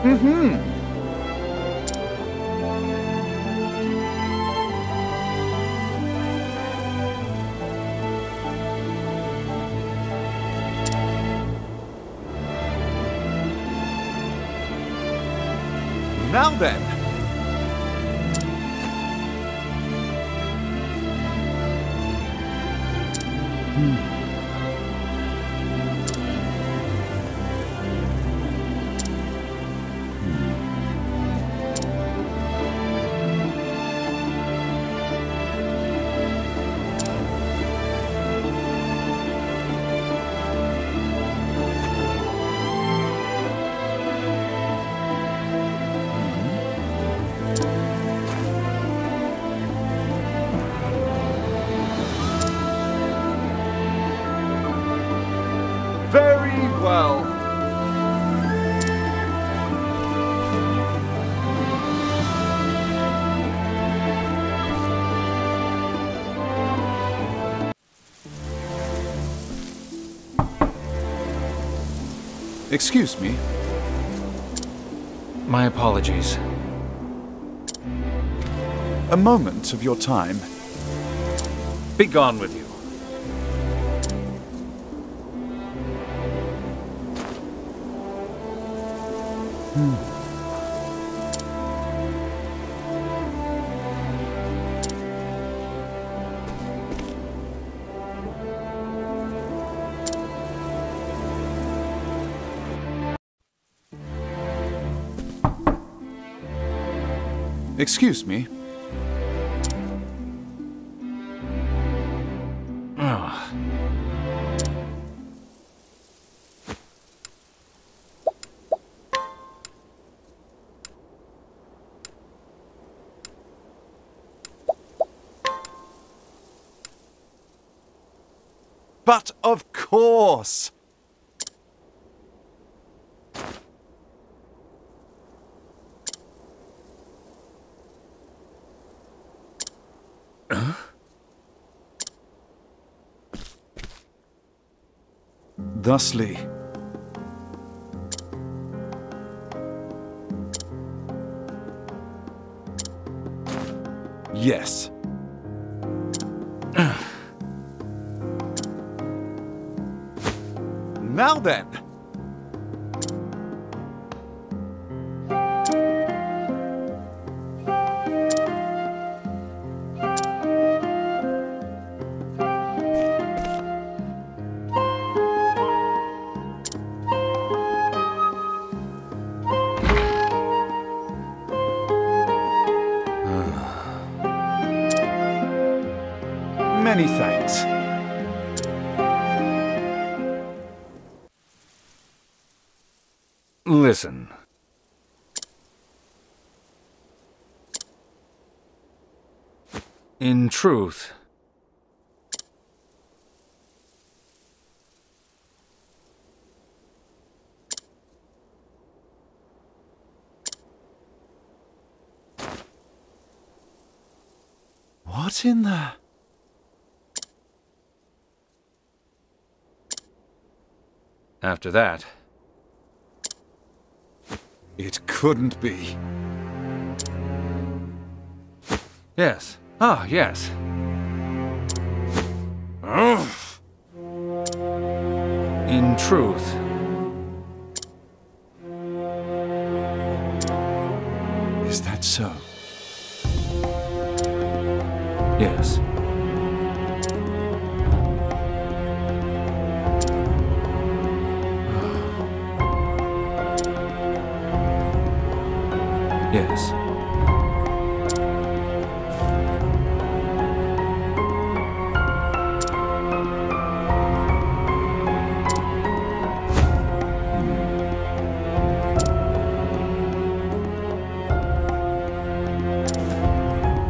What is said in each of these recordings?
Mm-hmm. Now then. Very well. Excuse me. My apologies. A moment of your time. Be gone with you. Excuse me. Ah. But of course! Thusly. Yes. Now then. Many thanks. Listen. In truth, What in the... after that, It couldn't be. yes. Ah, yes. In truth, Is that so? yes. Yes.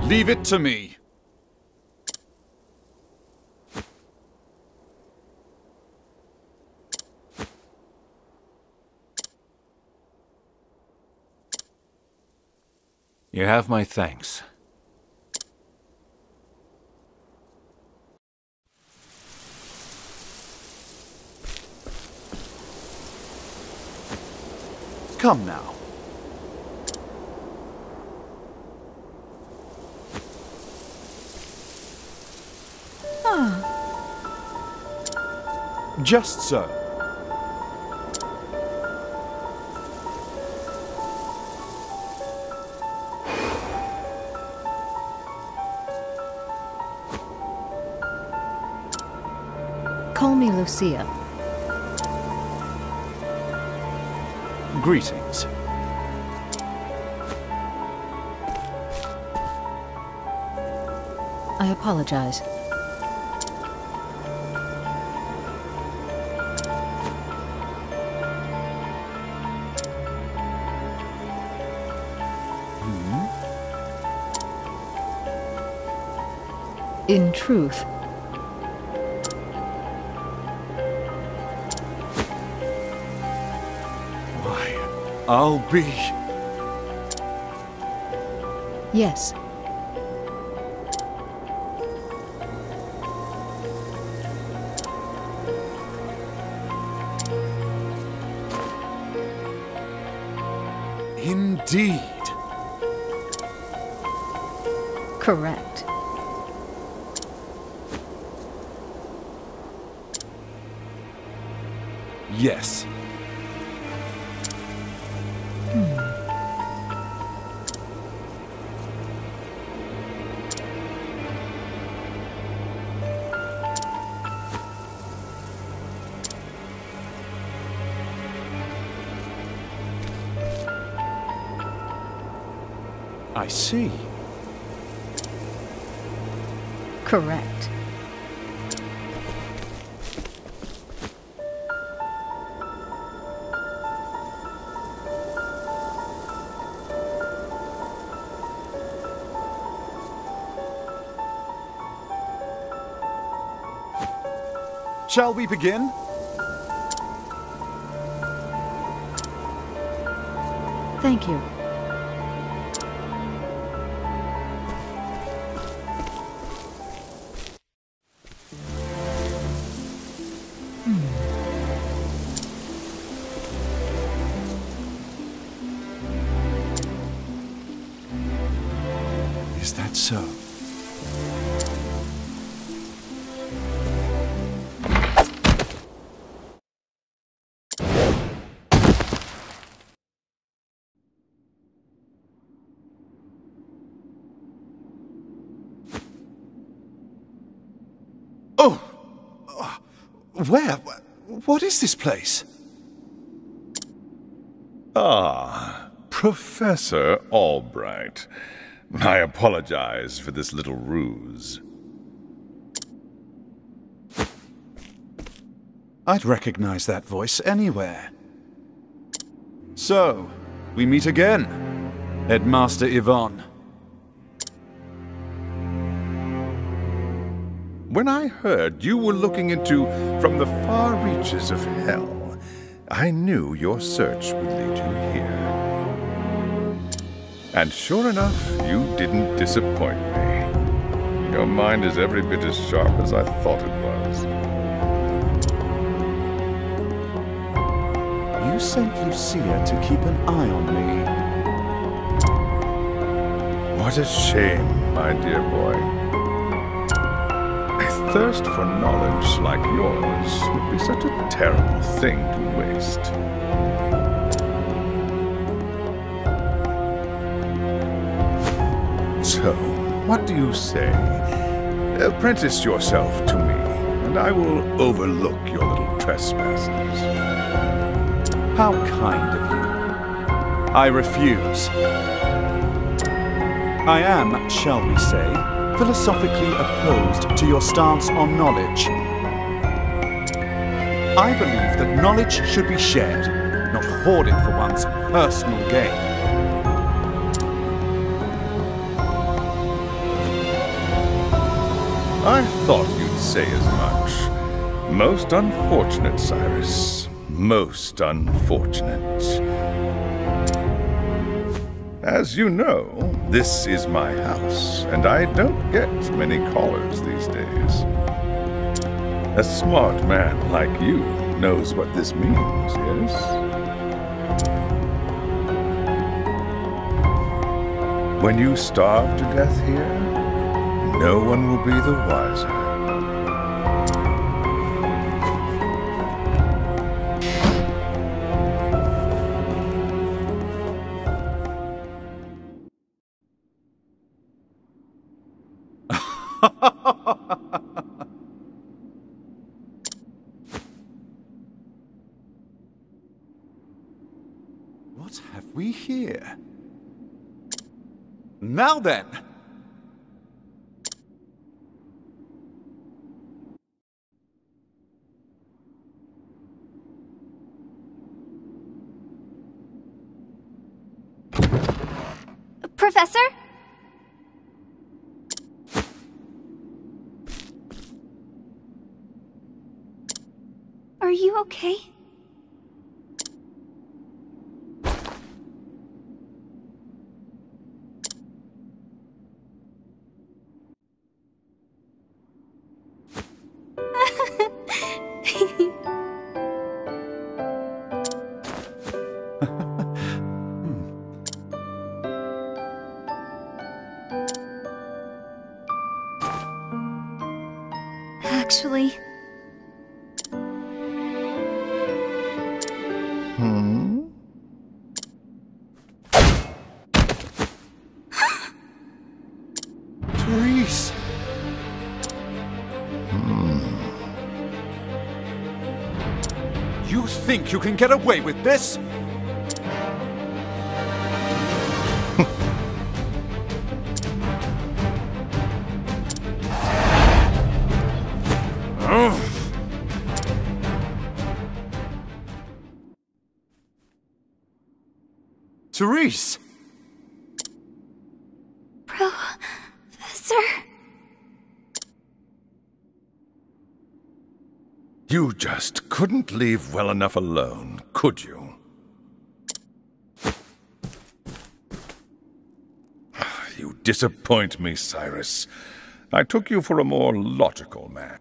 Leave it to me. You have my thanks. Come now. Just so. Call me Lucia. Greetings. I apologize. In truth, Why, I'll be... yes. Indeed. Correct. Yes. I see. Correct. Shall we begin? Thank you. Is that so? Oh! Where? What is this place? Ah, Professor Albright. I apologize for this little ruse. I'd recognize that voice anywhere. So, we meet again, Headmaster Yvonne. When I heard you were looking into from the far reaches of hell, I knew your search would lead you here. And sure enough, you didn't disappoint me. Your mind is every bit as sharp as I thought it was. You sent Lucia to keep an eye on me. What a shame, my dear boy. A thirst for knowledge like yours would be such a terrible thing to waste. So, what do you say? Apprentice yourself to me, and I will overlook your little trespasses. How kind of you. I refuse. I am, shall we say, philosophically opposed to your stance on knowledge. I believe that knowledge should be shared, not hoarded for one's personal gain. I thought you'd say as much. Most unfortunate, Cyrus. Most unfortunate. As you know, this is my house, and I don't get many callers these days. A smart man like you knows what this means, yes? When you starve to death here, no one will be the wiser. What have we here? Now then! Professor? Are you okay? Actually... Therese! You think you can get away with this? Therese! Professor? You just couldn't leave well enough alone, could you? You disappoint me, Cyrus. I took you for a more logical man.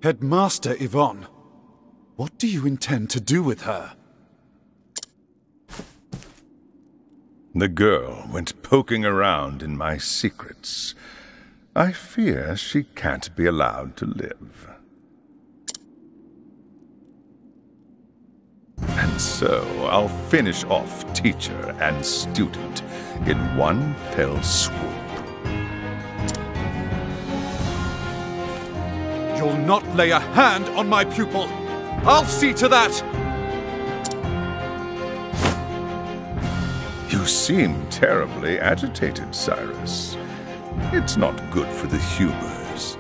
Headmaster Yvonne, what do you intend to do with her? The girl went poking around in my secrets. I fear she can't be allowed to live. And so I'll finish off teacher and student in one fell swoop. You'll not lay a hand on my pupil! I'll see to that! You seem terribly agitated, Cyrus. It's not good for the humors.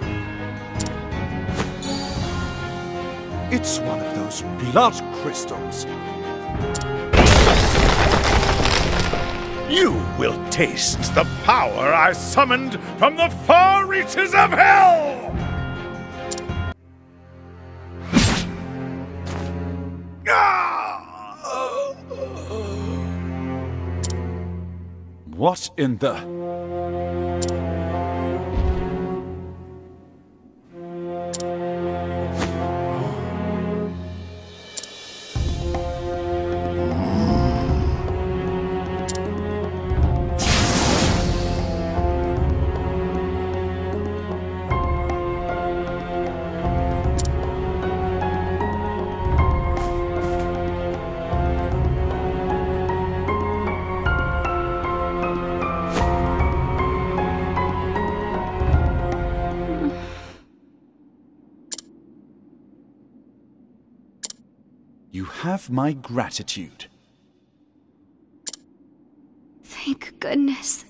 It's one of those blood crystals. You will taste the power I summoned from the far reaches of hell! What in the... You have my gratitude. Thank goodness.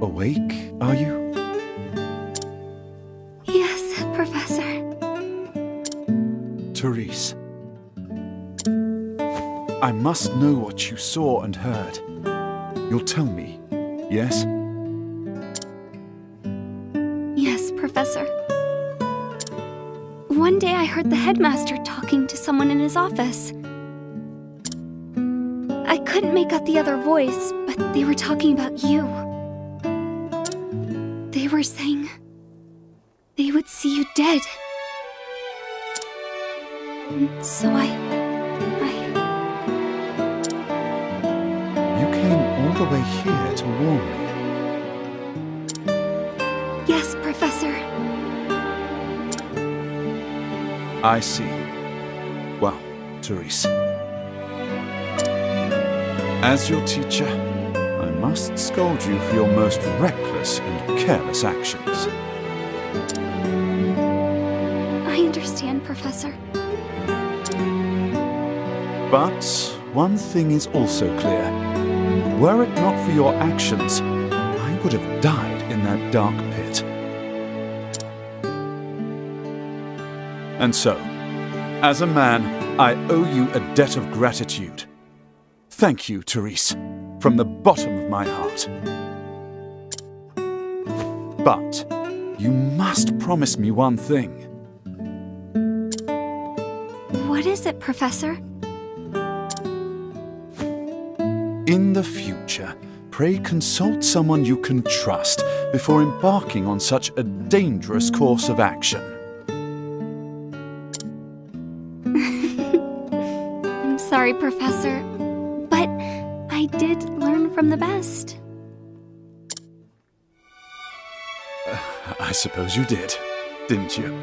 Awake, are you? Yes, Professor. Therese. I must know what you saw and heard. You'll tell me, yes? Yes, Professor. One day I heard the headmaster talking to someone in his office. I couldn't make out the other voice, but they were talking about you. They were saying they would see you dead. And so You came all the way here to warn me. Yes, Professor. I see. Well, Cyrus, as your teacher, I must scold you for your most reckless and careless actions. I understand, Professor. But one thing is also clear. Were it not for your actions, I would have died in that dark pit. And so, as a man, I owe you a debt of gratitude. Thank you, Cyrus, from the bottom of my heart. But you must promise me one thing. What is it, Professor? In the future, pray consult someone you can trust before embarking on such a dangerous course of action. I'm sorry, Professor, but I did learn from the best. I suppose you did, didn't you?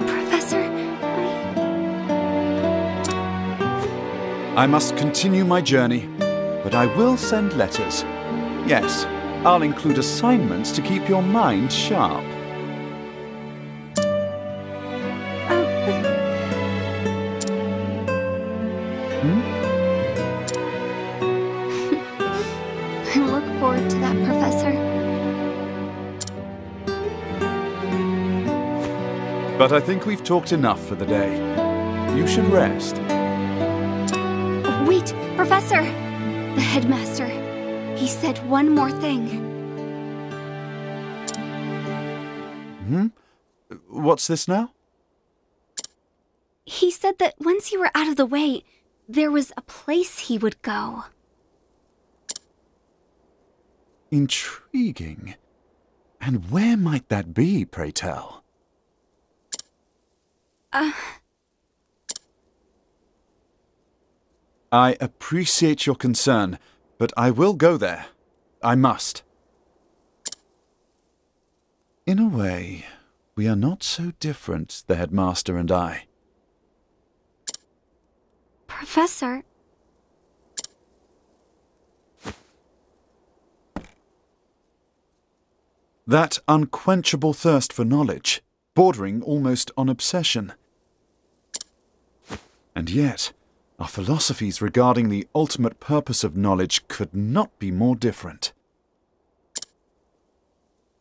Professor, I must continue my journey, but I will send letters. Yes, I'll include assignments to keep your mind sharp. I look forward to that, Professor. But I think we've talked enough for the day. You should rest. Wait, Professor! The headmaster. He said one more thing. What's this now? He said that once you were out of the way, there was a place he would go. Intriguing. And where might that be, pray tell? I appreciate your concern, but I will go there. I must. In a way, we are not so different, the headmaster and I. Professor, That unquenchable thirst for knowledge, bordering almost on obsession. And yet, our philosophies regarding the ultimate purpose of knowledge could not be more different.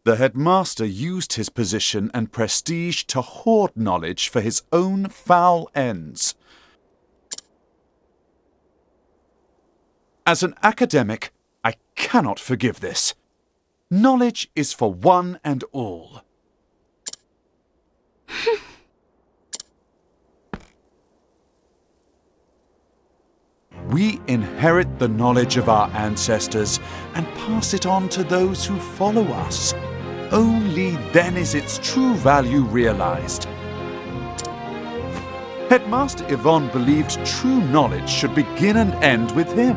The headmaster used his position and prestige to hoard knowledge for his own foul ends. As an academic, I cannot forgive this. Knowledge is for one and all. We inherit the knowledge of our ancestors and pass it on to those who follow us. Only then is its true value realized. Headmaster Yvonne believed true knowledge should begin and end with him.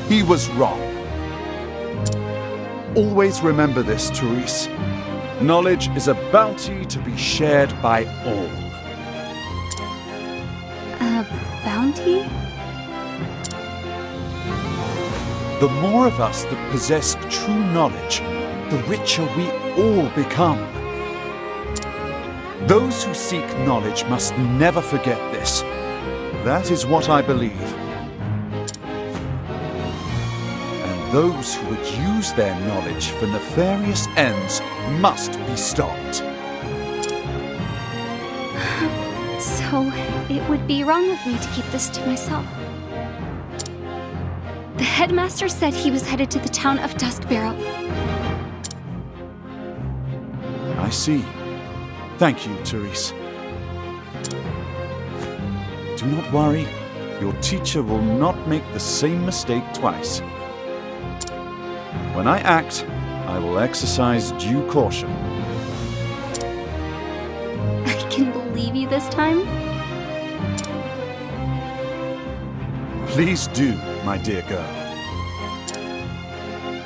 He was wrong. Always remember this, Cyrus. Knowledge is a bounty to be shared by all. a bounty? The more of us that possess true knowledge, the richer we all become. Those who seek knowledge must never forget this. That is what I believe. And those who would use their knowledge for nefarious ends must be stopped. So, it would be wrong of me to keep this to myself. The headmaster said he was headed to the town of Duskbarrow. I see. Thank you, Cyrus. Do not worry. Your teacher will not make the same mistake twice. When I act, I will exercise due caution. I can believe you this time? Please do, my dear girl.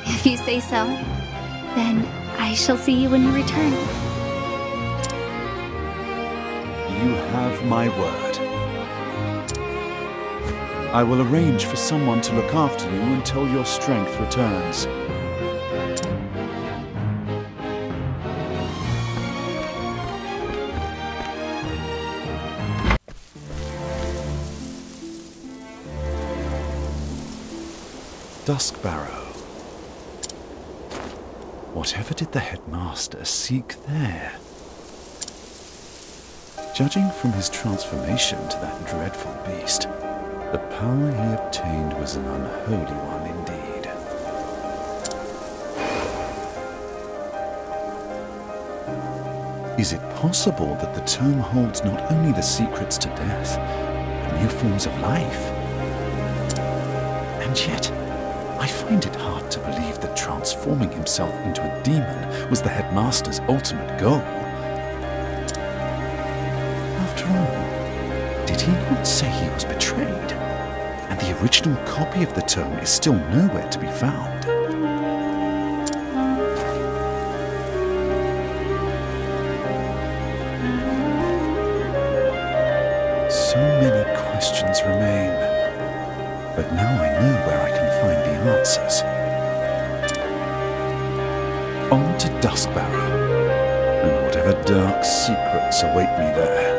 If you say so, then I shall see you when you return. You have my word. I will arrange for someone to look after you until your strength returns. Duskbarrow. Whatever did the headmaster seek there? Judging from his transformation to that dreadful beast, the power he obtained was an unholy one indeed. Is it possible that the tome holds not only the secrets to death, but new forms of life? And yet, I find it hard to believe that transforming himself into a demon was the headmaster's ultimate goal. After all, did he not say he was betrayed? And the original copy of the tome is still nowhere to be found. So many questions remain, but now I know where I can find the answers. On to Duskbarrow, and whatever dark secrets await me there.